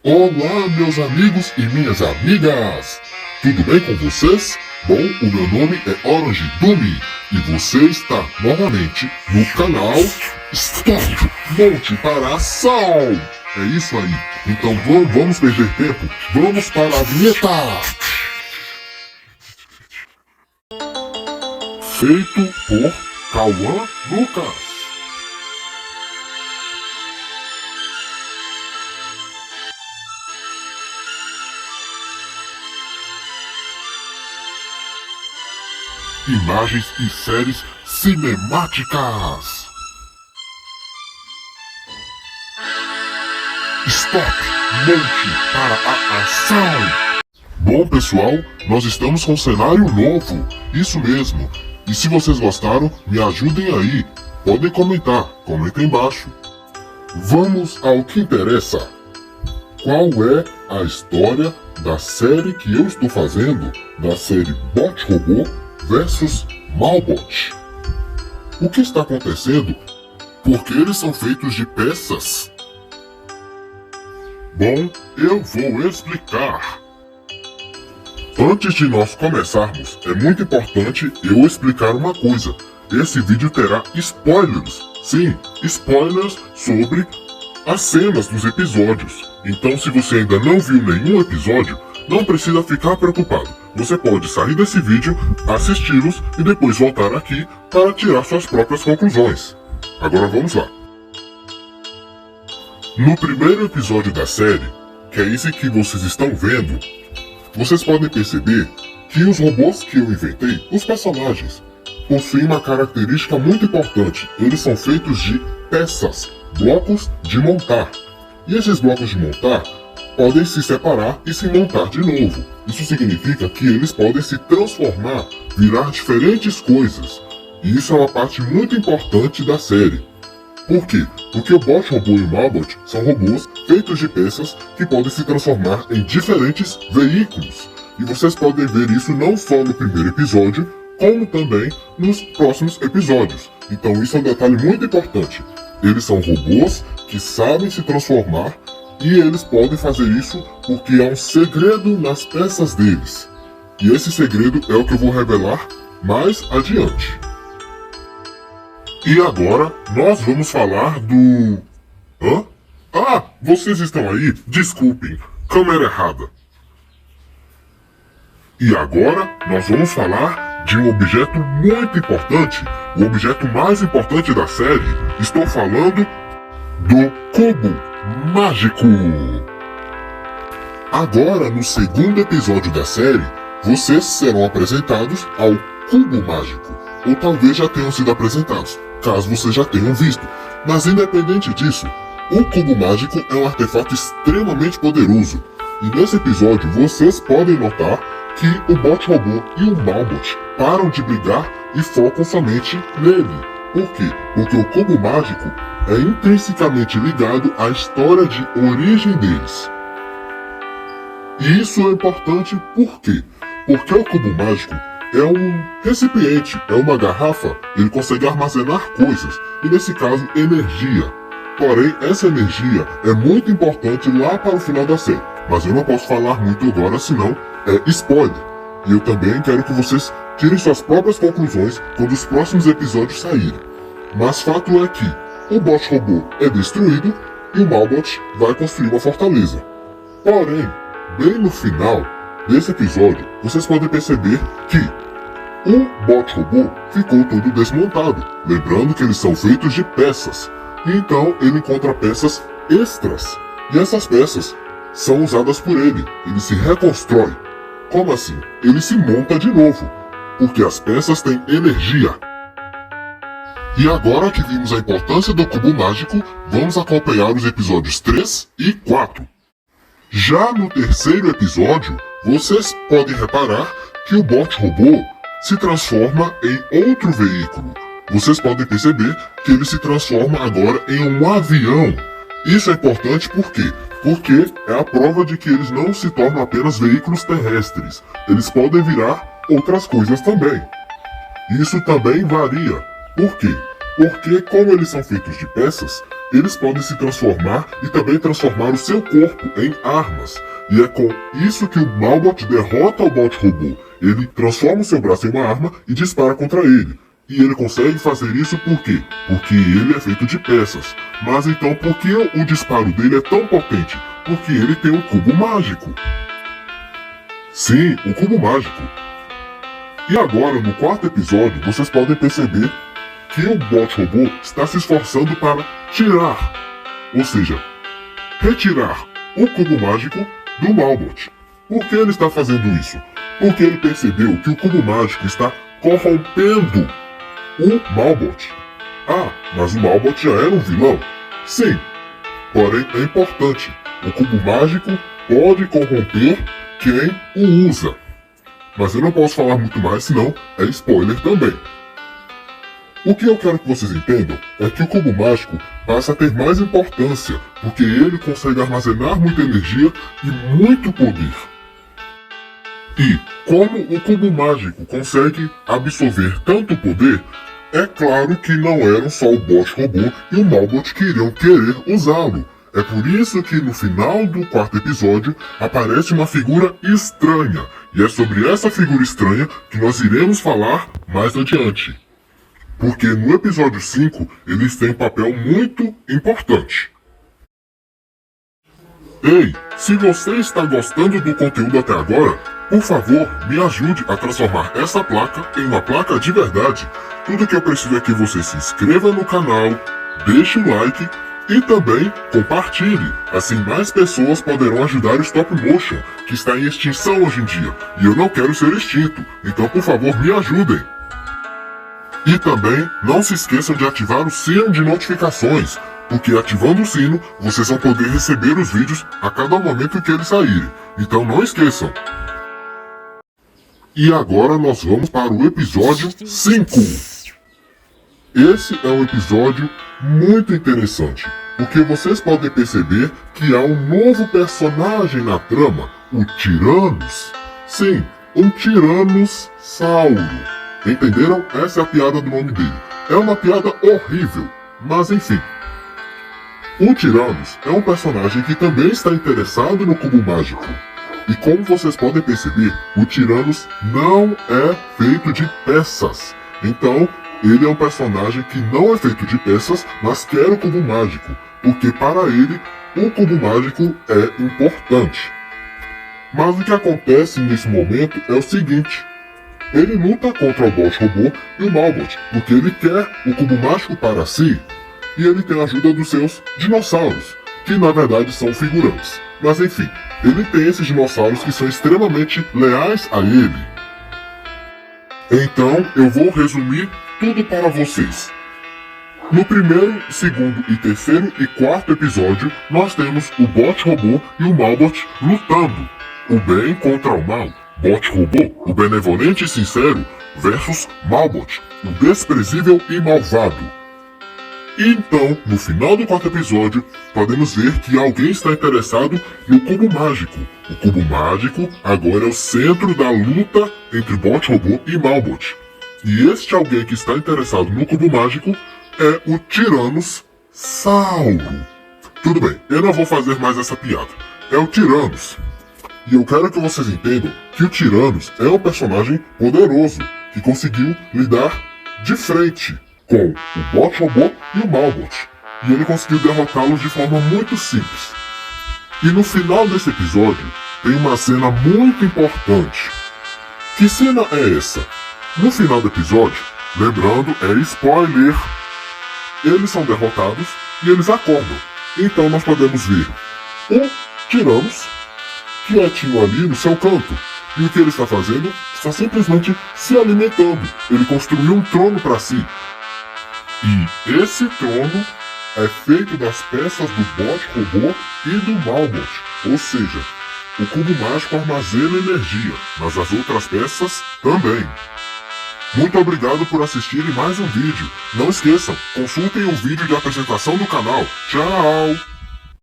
Olá, meus amigos e minhas amigas! Tudo bem com vocês? Bom, o meu nome é Orange Dumi e você está novamente no canal Stop Monte para a Ação! É isso aí, então vamos perder tempo, vamos para a vinheta! Feito por Cauã Lucas. Imagens e séries cinemáticas. Stop Monte para a Ação. Bom, pessoal, nós estamos com um cenário novo, isso mesmo. E se vocês gostaram, me ajudem aí. Podem comentar, comentem embaixo. Vamos ao que interessa. Qual é a história da série que eu estou fazendo, da série Bot Robô versus Malbot? O que está acontecendo? Porque eles são feitos de peças? Bom, eu vou explicar. Antes de nós começarmos, é muito importante eu explicar uma coisa. Esse vídeo terá spoilers. Sim, spoilers sobre as cenas dos episódios. Então, se você ainda não viu nenhum episódio, não precisa ficar preocupado. Você pode sair desse vídeo, assisti-los e depois voltar aqui para tirar suas próprias conclusões. Agora vamos lá. No primeiro episódio da série, que é esse que vocês estão vendo, vocês podem perceber que os robôs que eu inventei, os personagens, possuem uma característica muito importante. Eles são feitos de peças, blocos de montar. E esses blocos de montar podem se separar e se montar de novo. Isso significa que eles podem se transformar, virar diferentes coisas. E isso é uma parte muito importante da série. Por quê? Porque o Bot Robô e o Malbot são robôs feitos de peças que podem se transformar em diferentes veículos. E vocês podem ver isso não só no primeiro episódio, como também nos próximos episódios. Então isso é um detalhe muito importante. Eles são robôs que sabem se transformar e eles podem fazer isso porque há um segredo nas peças deles. E esse segredo é o que eu vou revelar mais adiante. E agora nós vamos falar do... Hã? Ah, vocês estão aí? Desculpem, câmera errada. E agora nós vamos falar de um objeto muito importante, o objeto mais importante da série. Estou falando do cubo mágico. Agora, no segundo episódio da série, vocês serão apresentados ao cubo mágico, ou talvez já tenham sido apresentados, caso vocês já tenham visto. Mas independente disso, o cubo mágico é um artefato extremamente poderoso. E nesse episódio vocês podem notar que o Bot Robô e o Malbot param de brigar e focam somente nele. Por quê? Porque o cubo mágico é intrinsecamente ligado à história de origem deles. E isso é importante por quê? Porque o cubo mágico é um recipiente, é uma garrafa, ele consegue armazenar coisas, e nesse caso, energia. Porém, essa energia é muito importante lá para o final da série, mas eu não posso falar muito agora, senão é spoiler. E eu também quero que vocês tirem suas próprias conclusões quando os próximos episódios saírem. Mas fato é que o Bot Robô é destruído e o Malbot vai construir uma fortaleza. Porém, bem no final desse episódio, vocês podem perceber que o Bot Robô ficou todo desmontado, lembrando que eles são feitos de peças. E então ele encontra peças extras, e essas peças são usadas por ele se reconstrói. Como assim? Ele se monta de novo, porque as peças têm energia. E agora que vimos a importância do cubo mágico, vamos acompanhar os episódios 3 e 4. Já no terceiro episódio, vocês podem reparar que o Bot Robô se transforma em outro veículo. Vocês podem perceber que ele se transforma agora em um avião. Isso é importante por quê? Porque é a prova de que eles não se tornam apenas veículos terrestres. Eles podem virar outras coisas também. Isso também varia. Por quê? Porque como eles são feitos de peças, eles podem se transformar e também transformar o seu corpo em armas. E é com isso que o Malbot derrota o bot robô. Ele transforma o seu braço em uma arma e dispara contra ele. E ele consegue fazer isso por quê? Porque ele é feito de peças. Mas então por que o disparo dele é tão potente? Porque ele tem um cubo mágico. Sim, o cubo mágico. E agora, no quarto episódio, vocês podem perceber que o bot robô está se esforçando para tirar, ou seja, retirar o cubo mágico do Malbot. Por que ele está fazendo isso? Porque ele percebeu que o cubo mágico está corrompendo o Malbot. Ah, mas o Malbot já era um vilão? Sim, porém é importante. O cubo mágico pode corromper quem o usa. Mas eu não posso falar muito mais, senão é spoiler também. O que eu quero que vocês entendam é que o cubo mágico passa a ter mais importância, porque ele consegue armazenar muita energia e muito poder. E, como o cubo mágico consegue absorver tanto poder, é claro que não eram só o bot robô e o Malbot que iriam querer usá-lo. É por isso que no final do quarto episódio aparece uma figura estranha, e é sobre essa figura estranha que nós iremos falar mais adiante. Porque no episódio 5 eles têm um papel muito importante. Ei, se você está gostando do conteúdo até agora, por favor, me ajude a transformar essa placa em uma placa de verdade. Tudo que eu preciso é que você se inscreva no canal, deixe o like e também compartilhe. Assim mais pessoas poderão ajudar o stop motion, que está em extinção hoje em dia. E eu não quero ser extinto, então por favor me ajudem. E também não se esqueçam de ativar o sino de notificações, porque ativando o sino, vocês vão poder receber os vídeos a cada momento que eles saírem. Então não esqueçam. E agora nós vamos para o episódio 5. Esse é um episódio muito interessante, porque vocês podem perceber que há um novo personagem na trama, o Tiranos. Sim, um Tiranossauro. Entenderam? Essa é a piada do nome dele. É uma piada horrível, mas enfim. O Tiranos é um personagem que também está interessado no cubo mágico. E como vocês podem perceber, o Tiranos não é feito de peças. Então, ele é um personagem que não é feito de peças, mas quer o cubo mágico. Porque para ele, o cubo mágico é importante. Mas o que acontece nesse momento é o seguinte. Ele luta contra o bot robô e o Malbot, porque ele quer o cubo mágico para si. E ele tem a ajuda dos seus dinossauros, que na verdade são figurantes. Mas enfim, ele tem esses dinossauros que são extremamente leais a ele. Então eu vou resumir tudo para vocês. No primeiro, segundo e terceiro e quarto episódio, nós temos o bot robô e o Malbot lutando. O bem contra o mal. Bot robô, o benevolente e sincero, versus Malbot, o desprezível e malvado. E então, no final do quarto episódio, podemos ver que alguém está interessado no cubo mágico. O cubo mágico agora é o centro da luta entre bot robô e Malbot. E este alguém que está interessado no cubo mágico é o Tiranossauro. Tudo bem, eu não vou fazer mais essa piada. É o Tiranos. E eu quero que vocês entendam que o Tiranos é um personagem poderoso, que conseguiu lidar de frente com o bot robô e o Malbot. E ele conseguiu derrotá-los de forma muito simples. E no final desse episódio, tem uma cena muito importante. Que cena é essa? No final do episódio, lembrando, é spoiler, eles são derrotados e eles acordam. Então nós podemos ver o Tiranos quietinho ali no seu canto. E o que ele está fazendo? Está simplesmente se alimentando. Ele construiu um trono para si. E esse trono é feito das peças do bot robô e do Malbot. Ou seja, o cubo mágico armazena energia, mas as outras peças também. Muito obrigado por assistirem mais um vídeo. Não esqueçam, consultem o vídeo de apresentação do canal. Tchau!